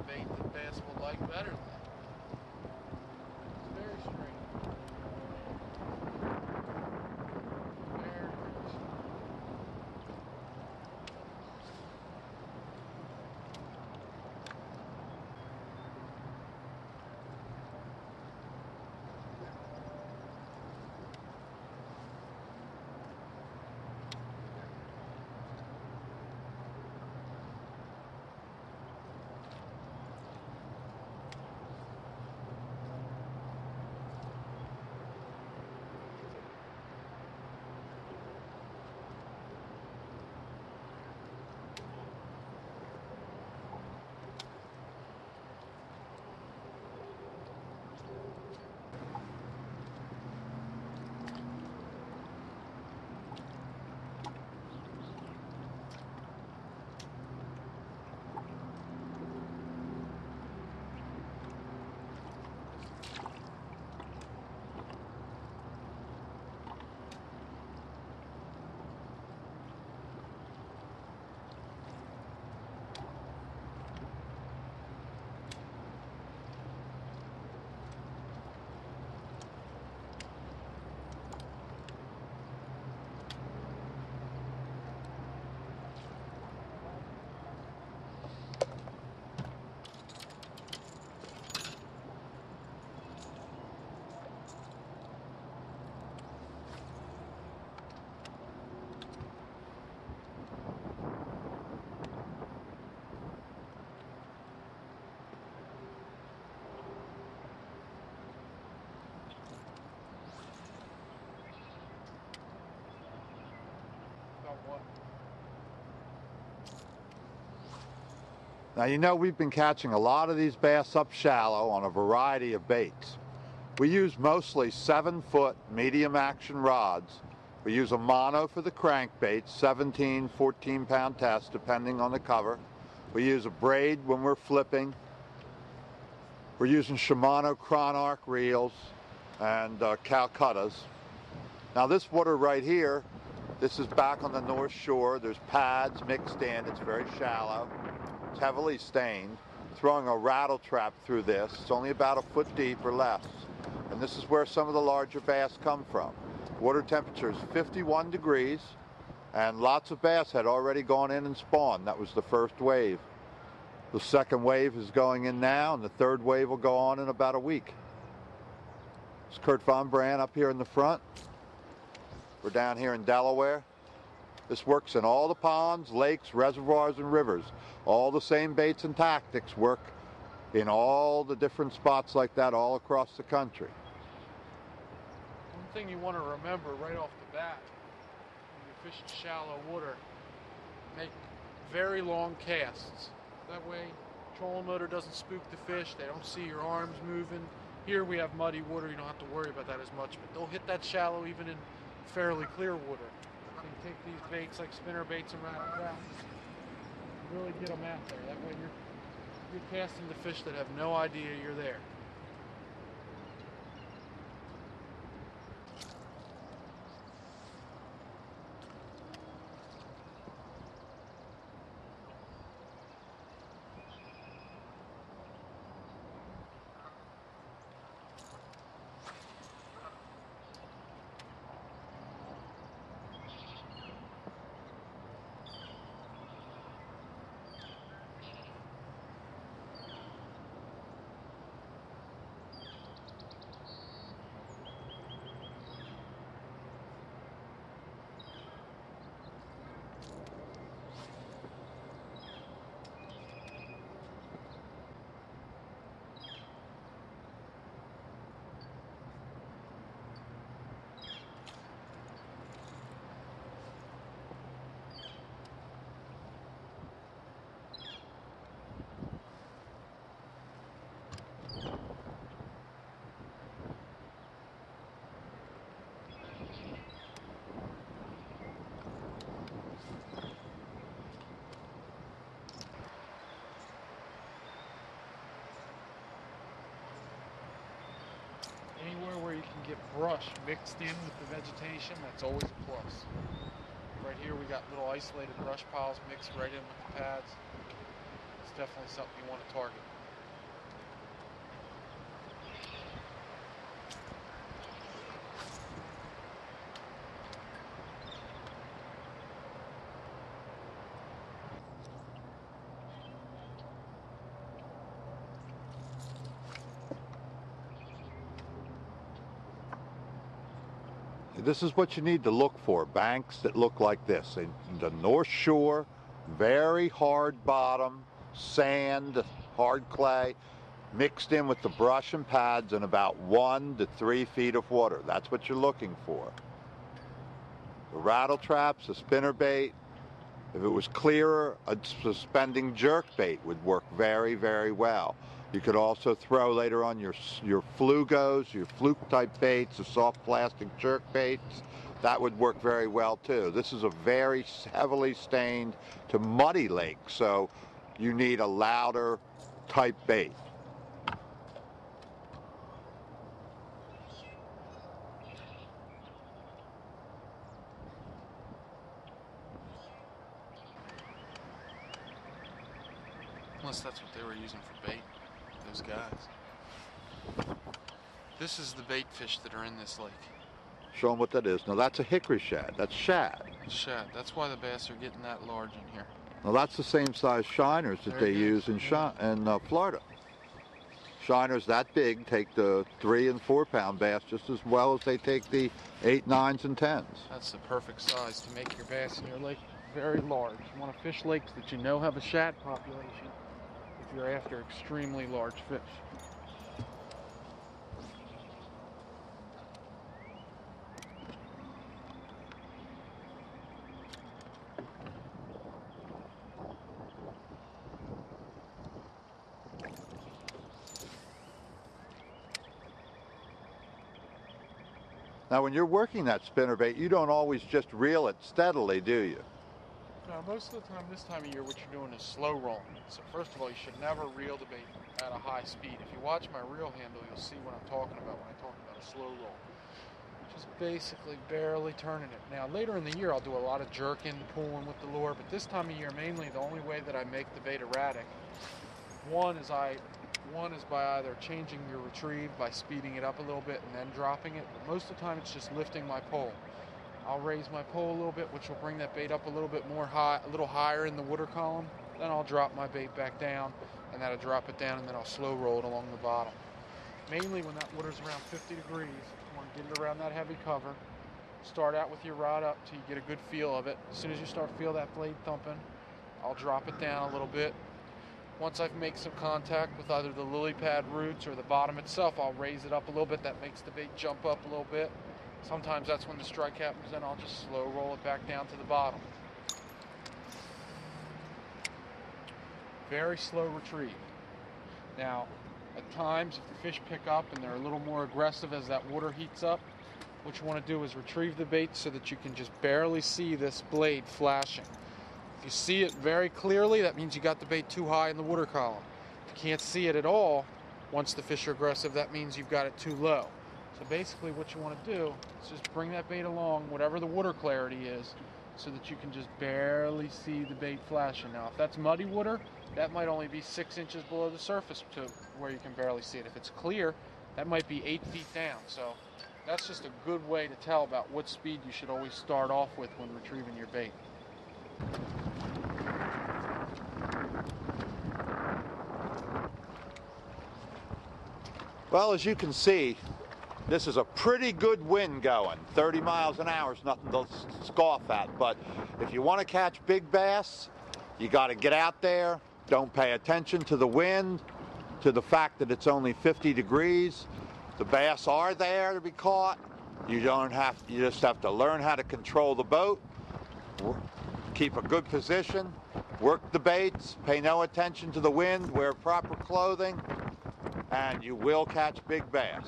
bait that bass will like better than that. It's very strange. Very, very strange. About what? Now you know we've been catching a lot of these bass up shallow on a variety of baits. We use mostly 7-foot medium action rods. We use a mono for the crankbait, 17, 14-pound test depending on the cover. We use a braid when we're flipping. We're using Shimano Chronarch reels and Calcuttas. Now this water right here, this is back on the North Shore. There's pads mixed in. It's very shallow. It's heavily stained. Throwing a rattle trap through this. It's only about a foot deep or less. And this is where some of the larger bass come from. Water temperature is 51 degrees and lots of bass had already gone in and spawned. That was the first wave. The second wave is going in now and the third wave will go on in about a week. It's Kurt Von Brand up here in the front. We're down here in Delaware. This works in all the ponds, lakes, reservoirs, and rivers. All the same baits and tactics work in all the different spots like that all across the country. One thing you want to remember right off the bat, when you're fishing shallow water, make very long casts. That way, trolling motor doesn't spook the fish. They don't see your arms moving. Here we have muddy water. You don't have to worry about that as much, but they'll hit that shallow even in fairly clear water. So you take these baits like spinner baits and rattle traps, really get them out there. That way you're casting the fish that have no idea you're there. Anywhere where you can get brush mixed in with the vegetation, that's always a plus. Right here we got little isolated brush piles mixed right in with the pads. It's definitely something you want to target. This is what you need to look for, banks that look like this. In the North Shore, very hard bottom, sand, hard clay, mixed in with the brush and pads and about 1 to 3 feet of water. That's what you're looking for. The rattle traps, the spinner bait, if it was clearer, a suspending jerk bait would work very, very well. You could also throw later on your flugos, your fluke type baits, the soft plastic jerk baits. That would work very well too. This is a very heavily stained to muddy lake, so you need a louder type bait. Unless that's what they were using for bait, those guys. This is the bait fish that are in this lake. Show them what that is. Now that's a hickory shad. That's shad. Shad. That's why the bass are getting that large in here. Now that's the same size shiners that they use in Florida. Shiners that big take the 3 and 4 pound bass just as well as they take the 8, 9s, and 10s. That's the perfect size to make your bass in your lake very large. You want to fish lakes that you know have a shad population if you're after extremely large fish. Now when you're working that spinnerbait, you don't always just reel it steadily, do you? No, most of the time, this time of year, what you're doing is slow rolling. So first of all, you should never reel the bait at a high speed. If you watch my reel handle, you'll see what I'm talking about when I talk about a slow roll. Just basically barely turning it. Now later in the year, I'll do a lot of jerking, pulling with the lure, but this time of year, mainly the only way that I make the bait erratic, one is by either changing your retrieve by speeding it up a little bit and then dropping it, but most of the time it's just lifting my pole. I'll raise my pole a little bit, which will bring that bait up a little bit more high, a little higher in the water column. Then I'll drop my bait back down, and that'll drop it down, and then I'll slow roll it along the bottom. Mainly when that water's around 50 degrees, you want to get it around that heavy cover. Start out with your rod up till you get a good feel of it. As soon as you start to feel that blade thumping, I'll drop it down a little bit. Once I've made some contact with either the lily pad roots or the bottom itself, I'll raise it up a little bit. That makes the bait jump up a little bit. Sometimes that's when the strike happens, and I'll just slow roll it back down to the bottom. Very slow retrieve. Now, at times, if the fish pick up and they're a little more aggressive as that water heats up, what you want to do is retrieve the bait so that you can just barely see this blade flashing. If you see it very clearly, that means you got the bait too high in the water column. If you can't see it at all, once the fish are aggressive, that means you've got it too low. So basically what you want to do is just bring that bait along, whatever the water clarity is, so that you can just barely see the bait flashing. Now, if that's muddy water, that might only be 6 inches below the surface to where you can barely see it. If it's clear, that might be 8 feet down. So that's just a good way to tell about what speed you should always start off with when retrieving your bait. Well, as you can see, this is a pretty good wind going. 30 miles an hour is nothing to scoff at, but if you want to catch big bass, you got to get out there. Don't pay attention to the wind, to the fact that it's only 50 degrees. The bass are there to be caught. You just have to learn how to control the boat, keep a good position, work the baits, pay no attention to the wind, wear proper clothing, and you will catch big bass.